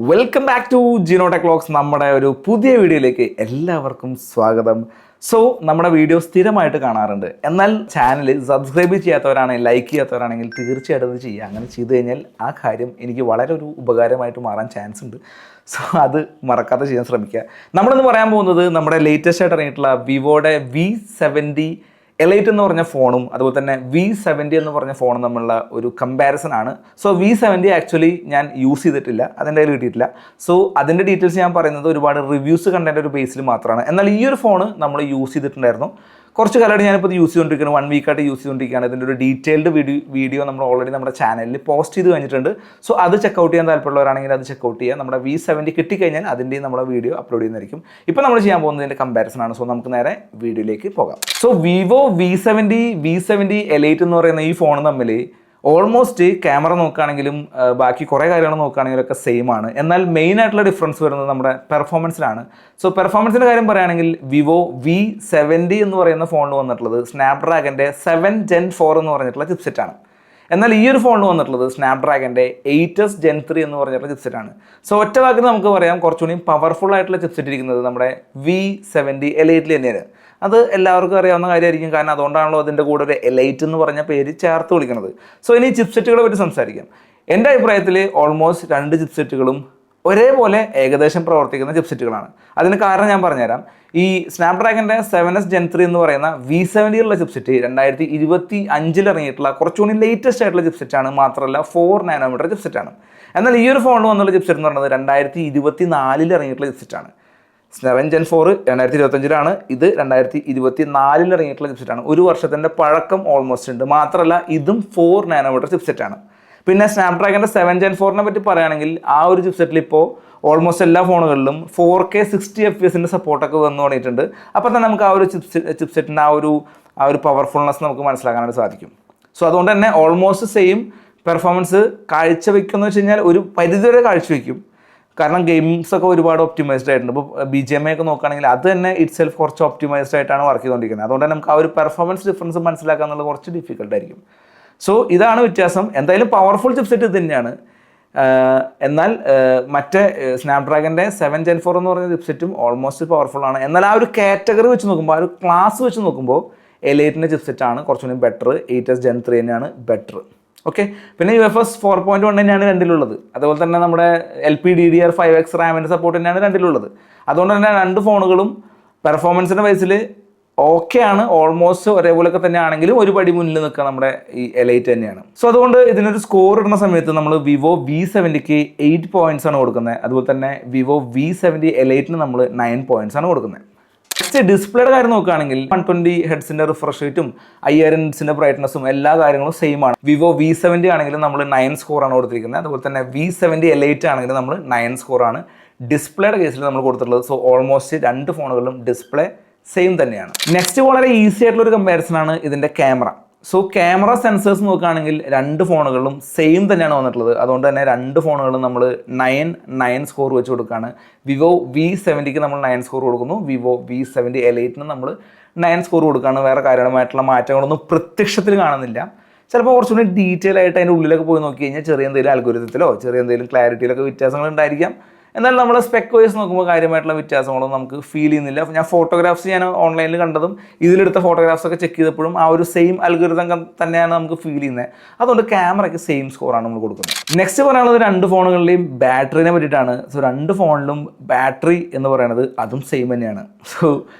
Welcome back to ജിനോടെക് vlogs. നമ്മുടെ ഒരു പുതിയ വീഡിയോയിലേക്ക് എല്ലാവർക്കും സ്വാഗതം. സോ നമ്മുടെ വീഡിയോ സ്ഥിരമായിട്ട് കാണാറുണ്ട്, എന്നാൽ ചാനൽ സബ്സ്ക്രൈബ് ചെയ്യാത്തവരാണെങ്കിൽ, ലൈക്ക് ചെയ്യാത്തവരാണെങ്കിൽ തീർച്ചയായിട്ടും അത് ചെയ്യുക. അങ്ങനെ ചെയ്തു കഴിഞ്ഞാൽ ആ കാര്യം എനിക്ക് വളരെ ഒരു ഉപകാരമായിട്ട് മാറാൻ ചാൻസ് ഉണ്ട്. സോ അത് മറക്കാതെ ചെയ്യാൻ ശ്രമിക്കുക. നമ്മളിന്ന് പറയാൻ പോകുന്നത് നമ്മുടെ ലേറ്റസ്റ്റ് ആയിട്ട് ഇറങ്ങിയിട്ടുള്ള വിവോയുടെ V70 എലൈറ്റ് എന്ന് പറഞ്ഞ ഫോണും അതുപോലെ തന്നെ V70 എന്ന് പറഞ്ഞ ഫോണും തമ്മിലുള്ള ഒരു കമ്പാരിസൺ ആണ്. സോ V70 ആക്ച്വലി ഞാൻ യൂസ് ചെയ്തിട്ടില്ല, അതിൻ്റെ കയ്യിൽ കിട്ടിയിട്ടില്ല. സോ അതിൻ്റെ ഡീറ്റെയിൽസ് ഞാൻ പറയുന്നത് ഒരുപാട് റിവ്യൂസ് കണ്ടതിൻ്റെ ഒരു ബേസിൽ മാത്രമാണ്. എന്നാൽ ഈ ഒരു ഫോൺ നമ്മൾ യൂസ് ചെയ്തിട്ടുണ്ടായിരുന്നു. കുറച്ച് കാലമായിട്ട് ഞാനിപ്പോൾ യൂസ് ചെയ്തുകൊണ്ടിരിക്കുന്നത്, 1 വീക്കായിട്ട് യൂസ് ചെയ്തുകൊണ്ടിരിക്കുകയാണ്. ഇതിൻ്റെ ഒരു ഡീറ്റെയിൽഡ് വീഡിയോ നമ്മൾ ഓൾറെഡി നമ്മുടെ ചാനലിൽ പോസ്റ്റ് ചെയ്ത് കഴിഞ്ഞിട്ടുണ്ട്. സോ അത് ചെക്കൗട്ട് ചെയ്യാൻ താല്പര്യമുള്ളവരാണെങ്കിൽ അത് ചെക്കൗട്ട് ചെയ്യുക. നമ്മുടെ V70 കിട്ടിക്കഴിഞ്ഞാൽ അതിൻ്റെയും നമ്മുടെ വീഡിയോ അപ്ലോഡ് ചെയ്യുന്നതായിരിക്കും. ഇപ്പോൾ നമ്മൾ ചെയ്യാൻ പോകുന്നതിൻ്റെ കമ്പാരിസൺ ആണ്. സോ നമുക്ക് നേരെ വീഡിയോയിലേക്ക് പോകാം. സോ വിവോ V70 എലൈറ്റ് എന്ന് പറയുന്ന ഈ ഫോൺ തമ്മിൽ ഓൾമോസ്റ്റ് ക്യാമറ നോക്കുകയാണെങ്കിലും ബാക്കി കുറേ കാര്യങ്ങൾ നോക്കുകയാണെങ്കിലൊക്കെ സെയിം ആണ്. എന്നാൽ മെയിൻ ആയിട്ടുള്ള ഡിഫറൻസ് വരുന്നത് നമ്മുടെ പെർഫോമൻസിലാണ്. സോ പെർഫോമൻസിൻ്റെ കാര്യം പറയുകയാണെങ്കിൽ വിവോ V70 എന്ന് പറയുന്ന ഫോണിൽ വന്നിട്ടുള്ളത് സ്നാപ്ഡ്രാഗൻ്റെ 7 Gen 4 എന്ന് പറഞ്ഞിട്ടുള്ള ചിപ്സെറ്റാണ്. എന്നാൽ ഈ ഒരു ഫോണിൽ വന്നിട്ടുള്ളത് സ്നാപ്ഡ്രാഗൻ്റെ 8s Gen 3 എന്ന് പറഞ്ഞിട്ടുള്ള ചിപ്സെറ്റാണ്. സോ ഒറ്റ വാക്കിൽ നമുക്ക് പറയാം കുറച്ചുകൂടി പവർഫുൾ ആയിട്ടുള്ള ചിപ്സെറ്റ് ഇരിക്കുന്നത് നമ്മുടെ V70 എലൈറ്റിൽ തന്നെയാണ്. അത് എല്ലാവർക്കും അറിയാവുന്ന കാര്യമായിരിക്കും, കാരണം അതുകൊണ്ടാണല്ലോ അതിൻ്റെ കൂടെ ഒരു എലൈറ്റ് എന്ന് പറഞ്ഞ പേര് ചേർത്ത് വിളിക്കുന്നത്. സോ ഇനി ചിപ്സെറ്റുകളെ പറ്റി സംസാരിക്കാം. എൻ്റെ അഭിപ്രായത്തിൽ ഓൾമോസ്റ്റ് 2 ചിപ്സെറ്റുകളും ഒരേപോലെ ഏകദേശം പ്രവർത്തിക്കുന്ന ചിപ്സെറ്റുകളാണ്. അതിന് കാരണം ഞാൻ പറഞ്ഞുതരാം. ഈ സ്നാപ്ഡ്രാഗൻ്റെ 7s Gen 3 എന്ന് പറയുന്ന V70 ഉള്ള ചിപ്സെറ്റ് 2025 ഇറങ്ങിയിട്ടുള്ള കുറച്ചുകൂടി ലേറ്റസ്റ്റ് ആയിട്ടുള്ള ചിപ്സെറ്റാണ്. മാത്രമല്ല 4 നാനോമീറ്റർ ചിപ്സെറ്റാണ്. എന്നാൽ ഈ ഒരു ഫോണിൽ വന്നുള്ള ചിപ്സെറ്റ് എന്ന് പറയുന്നത് 2024 ഇറങ്ങിയിട്ടുള്ള ചിപ്സെറ്റാണ്. 7 Gen 4 2025 ഇത് 2024 ഇറങ്ങിയിട്ടുള്ള ചിപ്സെറ്റാണ്. ഒരു വർഷത്തിൻ്റെ പഴക്കം ഓൾമോസ്റ്റ് ഉണ്ട്. മാത്രമല്ല ഇതും 4 നാനോമീറ്റർ ചിപ്സെറ്റാണ്. പിന്നെ സ്നാപ്ഡ്രാഗൻ്റെ 7 Gen 4 പറ്റി പറയുകയാണെങ്കിൽ ആ ഒരു ചിപ്സെറ്റിൽ ഇപ്പോൾ ഓൾമോസ്റ്റ് എല്ലാ ഫോണുകളിലും 4K 60 FPS സപ്പോർട്ടൊക്കെ വന്നു തുടങ്ങിയിട്ടുണ്ട്. അപ്പോൾ തന്നെ നമുക്ക് ആ ഒരു ചിപ്സെറ്റിൻ്റെ ആ ഒരു പവർഫുൾനെസ് നമുക്ക് മനസ്സിലാക്കാനായിട്ട് സാധിക്കും. സോ അതുകൊണ്ട് തന്നെ ഓൾമോസ്റ്റ് സെയിം പെർഫോമൻസ് കാഴ്ചവെക്കുമെന്ന് വെച്ച് കഴിഞ്ഞാൽ ഒരു പരിധിവരെ കാഴ്ചവെക്കും. കാരണം ഗെയിംസ് ഒക്കെ ഒരുപാട് ഒപ്റ്റിമൈസ്ഡ് ആയിട്ടുണ്ട്. ഇപ്പോൾ BGMI ഒക്കെ നോക്കുകയാണെങ്കിൽ അത് തന്നെ ഇറ്റ് സെൽഫ് കുറച്ച് ഒപ്റ്റിമൈസ്ഡ് ആയിട്ടാണ് വർക്ക് ചെയ്തുകൊണ്ടിരിക്കുന്നത്. അതുകൊണ്ട് തന്നെ നമുക്ക് ആ ഒരു പെർഫോമൻസ് ഡിഫറൻസ് മനസ്സിലാക്കുക എന്നുള്ളത് കുറച്ച് ഡിഫിക്കൽട്ട് ആയിരിക്കും. സോ ഇതാണ് വ്യത്യാസം. എന്തായാലും പവർഫുൾ ചിപ്സെറ്റ് ഇത് തന്നെയാണ്. എന്നാൽ മറ്റേ സ്നാപ്ഡ്രാഗൻ്റെ 7 Gen 4 എന്ന് പറയുന്ന ചിപ്സെറ്റും ഓൾമോസ്റ്റ് പവർഫുൾ ആണ്. എന്നാൽ ആ ഒരു കാറ്റഗറി വെച്ച് നോക്കുമ്പോൾ, ആ ഒരു ക്ലാസ് വെച്ച് നോക്കുമ്പോൾ എലൈറ്റിൻ്റെ ചിപ്സെറ്റാണ് കുറച്ചുകൂടി ബെറ്റർ. 8s Gen 3 തന്നെയാണ് ബെറ്റർ. ഓക്കെ. പിന്നെ UFS 4.1 തന്നെയാണ് രണ്ടിലുള്ളത്. അതുപോലെ തന്നെ നമ്മുടെ LPDDR5X റാമിൻ്റെ സപ്പോർട്ട് തന്നെയാണ് രണ്ടിലുള്ളത്. അതുകൊണ്ട് തന്നെ 2 ഫോണുകളും പെർഫോമൻസിൻ്റെ ബേസിൽ ഓക്കെ ആണ്. ഓൾമോസ്റ്റ് ഒരേപോലെയൊക്കെ തന്നെ ആണെങ്കിലും ഒരു പടി മുന്നിൽ നിൽക്കുക നമ്മുടെ ഈ എലൈറ്റ് തന്നെയാണ്. സോ അതുകൊണ്ട് ഇതിനൊരു സ്കോർ ഇടുന്ന സമയത്ത് നമ്മൾ വിവോ V70ക്ക് 8 പോയിന്റ്സ് ആണ് കൊടുക്കുന്നത്. അതുപോലെ തന്നെ വിവോ V70 എലൈറ്റിന് നമ്മൾ 9 പോയിന്റ്സ് ആണ് കൊടുക്കുന്നത്. നെക്സ്റ്റ് ഡിസ്പ്ലേയുടെ കാര്യം നോക്കുകയാണെങ്കിൽ 120 ഹെഡ്സിൻ്റെ റിഫ്രഷ് റേറ്റും 5000 നിറ്റ്സിൻ്റെ ബ്രൈറ്റ്നസും എല്ലാ കാര്യങ്ങളും സെയിം ആണ്. വിവോ V70 ആണെങ്കിലും നമ്മൾ 9 സ്കോറാണ് കൊടുത്തിരിക്കുന്നത്. അതുപോലെ തന്നെ V70 എലൈറ്റ് ആണെങ്കിലും നമ്മൾ 9 സ്കോറാണ് ഡിസ്പ്ലേയുടെ കേസിൽ നമ്മൾ കൊടുത്തിട്ടുള്ളത്. സോ ഓൾമോസ്റ്റ് 2 ഫോണുകളിലും ഡിസ്പ്ലേ സെയിം തന്നെയാണ്. നെക്സ്റ്റ് വളരെ ഈസി ആയിട്ടുള്ള ഒരു കമ്പാരിസൺ ആണ് ഇതിൻ്റെ ക്യാമറ. സോ ക്യാമറ സെൻസേഴ്സ് നോക്കുകയാണെങ്കിൽ 2 ഫോണുകളിലും സെയിം തന്നെയാണ് വന്നിട്ടുള്ളത്. അതുകൊണ്ട് തന്നെ 2 ഫോണുകളും നമ്മൾ 9 സ്കോർ വെച്ച് കൊടുക്കുകയാണ്. വിവോ V70ക്ക് നമ്മൾ 9 സ്കോർ കൊടുക്കുന്നു. വിവോ V70 എലൈറ്റിന് നമ്മൾ 9 സ്കോർ കൊടുക്കുകയാണ്. വേറെ കാര്യമായിട്ടുള്ള മാറ്റങ്ങളൊന്നും പ്രത്യക്ഷത്തിൽ കാണുന്നില്ല. ചിലപ്പോൾ കുറച്ചുകൂടി ഡീറ്റെയിൽ ആയിട്ട് അതിൻ്റെ ഉള്ളിലൊക്കെ പോയി നോക്കി കഴിഞ്ഞാൽ ചെറിയ എന്തെങ്കിലും അൽഗോരിതത്തിലോ ചെറിയ എന്തെങ്കിലും ക്ലാരിറ്റിയിലൊക്കെ വ്യത്യാസങ്ങൾ ഉണ്ടായിരിക്കാം. എന്നാൽ നമ്മൾ സ്പെക് വൈസ് നോക്കുമ്പോൾ കാര്യമായിട്ടുള്ള വ്യത്യാസങ്ങളൊന്നും നമുക്ക് ഫീൽ ചെയ്യുന്നില്ല. ഞാൻ ഫോട്ടോഗ്രാഫ്സ് ഞാൻ ഓൺലൈനിൽ കണ്ടതും ഇതിലെടുത്ത ഫോട്ടോഗ്രാഫ്സ് ഒക്കെ ചെക്ക് ചെയ്തപ്പോഴും ആ ഒരു സെയിം അൽഗോരിതം തന്നെയാണ് നമുക്ക് ഫീൽ ചെയ്യുന്നത്. അതുകൊണ്ട് ക്യാമറയ്ക്ക് സെയിം സ്കോറാണ് നമ്മൾ കൊടുക്കുന്നത്. നെക്സ്റ്റ് പറയാനുള്ളത് 2 ഫോണുകളുടെയും ബാറ്ററിനെ പറ്റിയിട്ടാണ്. സോ 2 ഫോണിലും ബാറ്ററി എന്ന് പറയുന്നത് അതും സെയിം തന്നെയാണ്. സോ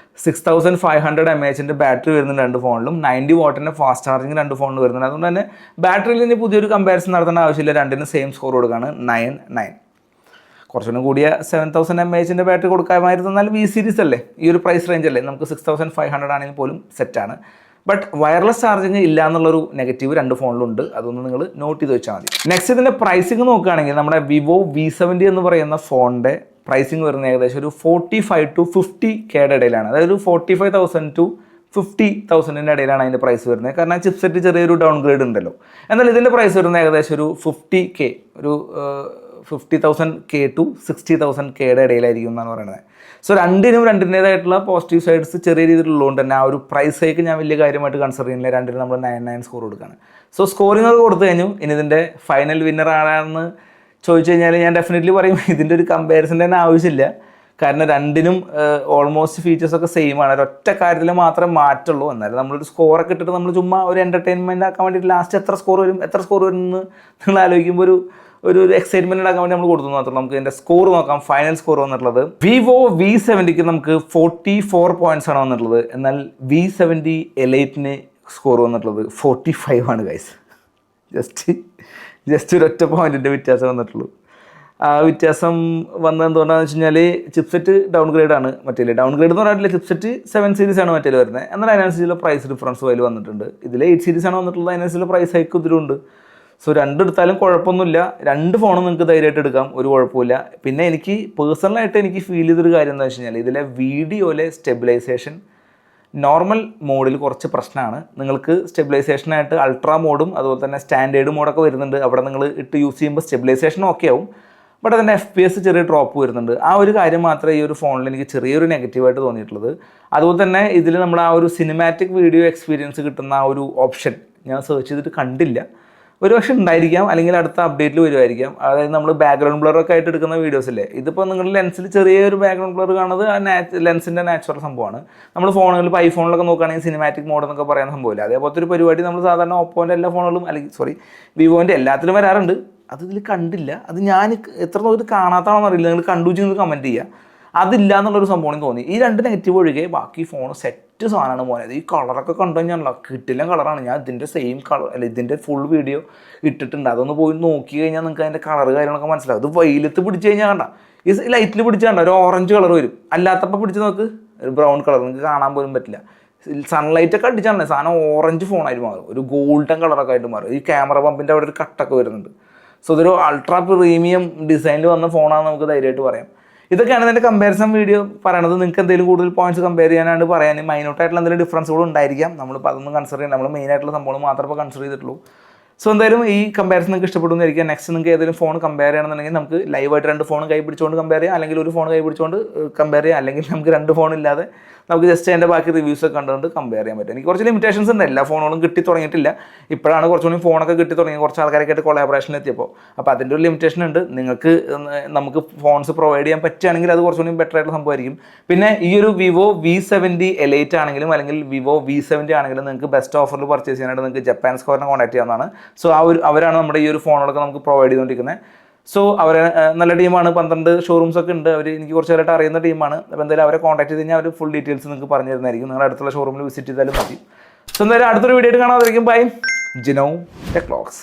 6500 mAh ബാറ്ററി വരുന്നുണ്ട് 2 ഫോണിലും. 90 വാട്ടിൻ്റെ ഫാസ്റ്റ് ചാർജിങ് 2 ഫോണിൽ വരുന്നുണ്ട്. അതുകൊണ്ട് തന്നെ ബാറ്ററിയിൽ ഇനി പുതിയൊരു കമ്പാരിസൺ നടത്തേണ്ട ആവശ്യമില്ല. 2നും സെയിം സ്കോർ കൊടുക്കുകയാണ് 9. കുറച്ചുകൂടി കൂടിയ 7000 mAh ബാറ്ററി കൊടുക്കാമായിരുന്നു. എന്നാൽ V സീരീസ് അല്ലേ, ഈ ഒരു പ്രൈസ് റേഞ്ച് അല്ലേ, നമുക്ക് 6500 ആണെങ്കിൽ പോലും സെറ്റാണ്. ബട്ട് വയർലെസ് ചാർജിങ് ഇല്ല എന്നുള്ളൊരു നെഗറ്റീവ് 2 ഫോണിലുണ്ട്. അതൊന്ന് നിങ്ങൾ നോട്ട് ചെയ്ത് വെച്ചാൽ മതി. നെക്സ്റ്റ് ഇതിൻ്റെ പ്രൈസിങ് നോക്കുകയാണെങ്കിൽ നമ്മുടെ വിവോ V70 എന്ന് പറയുന്ന ഫോണിൻ്റെ പ്രൈസിങ് വരുന്നത് ഏകദേശം ഒരു 45 to 50K ഇടയിലാണ്. അതായത് ഒരു 45,000 to 50,000 ഇടയിലാണ് അതിൻ്റെ പ്രൈസ് വരുന്നത്. കാരണം ചിപ്സെറ്റ് ചെറിയൊരു ഡൗൺ ഗ്രേഡ് ഉണ്ടല്ലോ. എന്നാൽ ഇതിൻ്റെ പ്രൈസ് വരുന്നത് ഏകദേശം ഒരു 50K, ഒരു 50,000K to 60,000K ഇടയിലായിരിക്കും എന്നാണ് പറയുന്നത്. സോ രണ്ടിൻ്റേതായിട്ടുള്ള പോസിറ്റീവ് സൈഡ്സ് ചെറിയ രീതിയിലുള്ളതുകൊണ്ട് തന്നെ ആ ഒരു പ്രൈസ് ഹൈക്ക് ഞാൻ വലിയ കാര്യമായിട്ട് കൺസിഡർ ചെയ്യുന്നില്ല. 2നും നമ്മൾ 9 സ്കോർ കൊടുക്കുകയാണ്. സോ സ്കോറിംഗ് ഒക്കെ കൊടുത്തു കഴിഞ്ഞു. ഇനി ഇതിൻ്റെ ഫൈനൽ വിന്നർ ആരാണെന്ന് ചോദിച്ചു കഴിഞ്ഞാൽ ഞാൻ ഡെഫിനറ്റ്ലി പറയും ഇതിൻ്റെ ഒരു കമ്പാരിസൺ തന്നെ ആവശ്യമില്ല. കാരണം രണ്ടിനും ഓൾമോസ്റ്റ് ഫീച്ചേഴ്സൊക്കെ സെയിം ആണ്. ഒരൊറ്റ കാര്യത്തിൽ മാത്രമേ മാറ്റുള്ളൂ. എന്നാലും നമ്മളൊരു സ്കോറൊക്കെ ഇട്ടിട്ട് നമ്മൾ ചുമ്മാ ഒരു എൻ്റർടൈൻമെൻറ്റ് ആക്കാൻ വേണ്ടിയിട്ട് ലാസ്റ്റ് എത്ര സ്കോർ വരും എന്ന് നിങ്ങൾ ആലോചിക്കുമ്പോൾ ഒരു എക്സൈറ്റ്മെൻറ്റ് ഉണ്ടാക്കാൻ വേണ്ടി നമ്മൾ കൊടുത്തു മാത്രം. നമുക്ക് ഇതിൻ്റെ സ്കോർ നോക്കാം. ഫൈനൽ സ്കോർ വന്നിട്ടുള്ളത് വിവോ V70 നമുക്ക് 44 പോയിൻറ്റ്സ് ആണ് വന്നിട്ടുള്ളത്. എന്നാൽ V70 എലൈറ്റിന് സ്കോർ വന്നിട്ടുള്ളത് 45 ആണ് ഗൈസ്. ജസ്റ്റ് ഒരൊറ്റ പോയിൻറ്റിൻ്റെ വ്യത്യാസം വന്നിട്ടുള്ളൂ. ആ വ്യത്യാസം വന്നത് എന്തുകൊണ്ടാണെന്ന് വെച്ച് കഴിഞ്ഞാൽ ചിപ്സെറ്റ് ഡൗൺഗ്രേഡ് ആണ്. മറ്റേ ഡൗൺഗ്രേഡ് എന്ന് പറഞ്ഞിട്ടില്ല, ചിപ്സെറ്റ് 7 സീരീസ് ആണ് മറ്റേ വരുന്നത്. എന്നാൽ അതിനനുസരിച്ചുള്ള പ്രൈസ് ഡിഫറൻസ് അതിൽ വന്നിട്ടുണ്ട്. ഇതിൽ 8 സീരീസ് ആണ് വന്നിട്ടുള്ളത്. അതിനനുസരിച്ചുള്ള പ്രൈസ് ഹൈക്ക് ഇതിലുണ്ട്. സോ രണ്ടെടുത്താലും കുഴപ്പമൊന്നുമില്ല. രണ്ട് ഫോണും നിങ്ങൾക്ക് ധൈര്യമായിട്ട് എടുക്കാം, ഒരു കുഴപ്പമില്ല. പിന്നെ എനിക്ക് പേഴ്സണലായിട്ട് എനിക്ക് ഫീൽ ചെയ്തൊരു കാര്യം എന്താ വെച്ച് കഴിഞ്ഞാൽ ഇതിലെ വീഡിയോയിലെ സ്റ്റെബിലൈസേഷൻ നോർമൽ മോഡിൽ കുറച്ച് പ്രശ്നമാണ്. നിങ്ങൾക്ക് സ്റ്റെബിലൈസേഷനായിട്ട് അൾട്രാ മോഡും അതുപോലെ തന്നെ സ്റ്റാൻഡേർഡ് മോഡൊക്കെ വരുന്നുണ്ട്. അവിടെ നിങ്ങൾ ഇട്ട് യൂസ് ചെയ്യുമ്പോൾ സ്റ്റെബിലൈസേഷൻ ഓക്കെ ആവും, ബട്ട് അതിൻ്റെ FPS ചെറിയ ഡ്രോപ്പ് വരുന്നുണ്ട്. ആ ഒരു കാര്യം മാത്രമേ ഈ ഒരു ഫോണിൽ എനിക്ക് ചെറിയൊരു നെഗറ്റീവായിട്ട് തോന്നിയിട്ടുള്ളത്. അതുപോലെ തന്നെ ഇതിൽ നമ്മൾ ആ ഒരു സിനിമാറ്റിക് വീഡിയോ എക്സ്പീരിയൻസ് കിട്ടുന്ന ആ ഒരു ഓപ്ഷൻ ഞാൻ സെർച്ച് ചെയ്തിട്ട് കണ്ടില്ല. ഒരു പക്ഷേ ഉണ്ടായിരിക്കാം, അല്ലെങ്കിൽ അടുത്ത അപ്ഡേറ്റിൽ വരുമായിരിക്കാം. അതായത് നമ്മൾ ബാക്ക്ഗ്രൗണ്ട് ബ്ലറൊക്കെ ആയിട്ട് എടുക്കുന്ന വീഡിയോസ് അല്ലേ, ഇതിപ്പോൾ നിങ്ങളുടെ ലെൻസിൽ ചെറിയൊരു ബാക്ക്ഗ്രൗണ്ട് ബ്ലർ കാണുന്നത് ലെൻസിൻ്റെ നാച്ചുറൽ സംഭവമാണ്. നമ്മൾ ഫോണുകളിൽ ഇപ്പോൾ ഐഫോണിലൊക്കെ നോക്കുകയാണെങ്കിൽ സിനിമാറ്റിക് മോഡ് എന്നൊക്കെ പറയുന്ന സംഭവമില്ല. അതേപോലത്തെ ഒരു പരിപാടി നമ്മൾ സാധാരണ ഓപ്പോൻ്റെ എല്ലാ ഫോണുകളും അല്ലെങ്കിൽ വിവോൻ്റെ എല്ലാത്തിലും വരാറുണ്ട്. അത് ഇതിൽ കണ്ടില്ല. അത് ഞാൻ എത്ര നോക്കിയിട്ട് കാണാത്താണെന്ന് അറിയില്ല. നിങ്ങൾ കണ്ടു നിങ്ങൾ കമൻറ്റ് ചെയ്യുക. അതില്ല എന്നുള്ളൊരു സംഭവം തോന്നി. ഈ രണ്ട് നെഗറ്റീവ് ഒഴികെ ബാക്കി ഫോൺ സെറ്റ് സാധനമാണ് മോനെ. ഈ കളറൊക്കെ കണ്ടു കഴിഞ്ഞാൽ കിട്ടില്ല കളറാണ്. ഞാൻ ഇതിൻ്റെ സെയിം കളർ അല്ല ഇതിൻ്റെ ഫുൾ വീഡിയോ ഇട്ടിട്ടുണ്ട്. അതൊന്ന് പോയി നോക്കി കഴിഞ്ഞാൽ നിങ്ങൾക്ക് അതിൻ്റെ കളർ കാര്യങ്ങളൊക്കെ മനസ്സിലാവും. ഇത് വെയിലത്ത് പിടിച്ച് കഴിഞ്ഞാൽ കണ്ട, ഈ ലൈറ്റിൽ പിടിച്ച് കണ്ട ഒരു ഓറഞ്ച് കളർ വരും. അല്ലാത്തപ്പോൾ പിടിച്ച് നോക്ക് ഒരു ബ്രൗൺ കളർ, നിങ്ങൾക്ക് കാണാൻ പോലും പറ്റില്ല. സൺലൈറ്റൊക്കെ അടിച്ചാൽ സാധനം ഓറഞ്ച് ഫോണായിട്ട് മാറും, ഒരു ഗോൾഡൻ കളറൊക്കെ ആയിട്ട് മാറും. ഈ ക്യാമറ പമ്പിൻ്റെ അവിടെ ഒരു കട്ടൊക്കെ വരുന്നുണ്ട്. സോ ഇതൊരു അൾട്രാ പ്രീമിയം ഡിസൈനിൽ വന്ന ഫോണാണെന്ന് നമുക്ക് ധൈര്യമായിട്ട് പറയാം. ഇതൊക്കെയാണ് ഇതിൻ്റെ കമ്പാരിസൺ വീഡിയോ പറയണത്. നിങ്ങൾക്ക് എന്തെങ്കിലും കൂടുതൽ പോയിന്റ്സ് കമ്പയർ ചെയ്യാനാണ് പറയാൻ. മൈന്യൂട്ടായിട്ടുള്ള എന്തെങ്കിലും ഡിഫറൻസുകളും ഉണ്ടായിരിക്കാം. നമ്മളിപ്പോൾ അതൊന്നും കൺസിഡർ ചെയ്യാം. നമ്മൾ മെയിനായിട്ടുള്ള സംഭവം മാത്രമേ ഇപ്പോൾ കൺസിഡർ ചെയ്തിട്ടുള്ളൂ. സോ എന്തായാലും ഈ കമ്പാരിസൺ നിങ്ങൾക്ക് ഇഷ്ടപ്പെടുന്നതായിരിക്കും. നെക്സ്റ്റ് നിങ്ങൾക്ക് ഏതെങ്കിലും ഫോൺ കമ്പയർ ചെയ്യണമെന്നുണ്ടെങ്കിൽ നമുക്ക് ലൈവായിട്ട് രണ്ട് ഫോൺ കൈ പിടിച്ചുകൊണ്ട് കമ്പയർ ചെയ്യാം, അല്ലെങ്കിൽ ഒരു ഫോൺ കൈ പിടിച്ചുകൊണ്ട് കമ്പയർ ചെയ്യാം, അല്ലെങ്കിൽ നമുക്ക് രണ്ട് ഫോൺ ഇല്ലാതെ നമുക്ക് ജസ്റ്റ് അതിൻ്റെ ബാക്കി റിവ്യൂസൊക്കെ കണ്ടുകൊണ്ട് കമ്പയർ ചെയ്യാൻ പറ്റും. എനിക്ക് കുറച്ച് ലിമിറ്റേഷൻസ് ഉണ്ട്. എല്ലാ ഫോണുകളും കിട്ടി തുടങ്ങിയിട്ടില്ല. ഇപ്പോഴാണ് കുറച്ചുകൂടി ഫോണൊക്കെ കിട്ടി തുടങ്ങി, കുറച്ച് ആൾക്കാരൊക്കെ ആയിട്ട് കൊളാബറേഷനിൽ എത്തിയപ്പോൾ. അപ്പോൾ അതിൻ്റെ ഒരു ലിമിറ്റേഷൻ ഉണ്ട്. നമുക്ക് ഫോൺസ് പ്രൊവൈഡ് ചെയ്യാൻ പറ്റുകയാണെങ്കിൽ അത് കുറച്ചുകൂടി ബെറ്റർ ആയിട്ടുള്ള സംഭവമായിരിക്കും. പിന്നെ ഈ ഒരു വിവോ V70 എലൈറ്റ് ആണെങ്കിലും അല്ലെങ്കിൽ വിവോ V70 ആണെങ്കിലും നിങ്ങൾക്ക് ബെസ്റ്റ് ഓഫറിൽ പർച്ചേസ് ചെയ്യാനായിട്ട് നിങ്ങൾക്ക് ജപ്പാൻ സ്കോറിനെ കോൺടാക്ട് ചെയ്യാവുന്നതാണ്. സോ അവരാണ് നമ്മുടെ ഈ ഒരു ഫോണുകളൊക്കെ നമുക്ക് പ്രൊവൈഡ് ചെയ്തുകൊണ്ടിരിക്കുന്നത്. സോ അവർ നല്ല ടീമാണ്. 12 ഷോറൂംസ് ഒക്കെ ഉണ്ട്. അവർ എനിക്ക് കുറച്ച് നേരമായിട്ട് അറിയുന്ന ടീമാണ്. അപ്പോൾ എന്തായാലും അവരെ കോൺടാക്ട് ചെയ്ത് കഴിഞ്ഞാൽ അവർ ഫുൾ ഡീറ്റെയിൽസ് നിങ്ങൾക്ക് പറഞ്ഞു തരുന്നതായിരിക്കും. നിങ്ങളുടെ അടുത്തുള്ള ഷോറൂമിൽ വിസിറ്റ് ചെയ്താലും മതി. സോ എന്തായാലും അടുത്തൊരു വീഡിയോ ആയിട്ട് കാണാതിരിക്കും. ബൈ. Jino tech vlogs.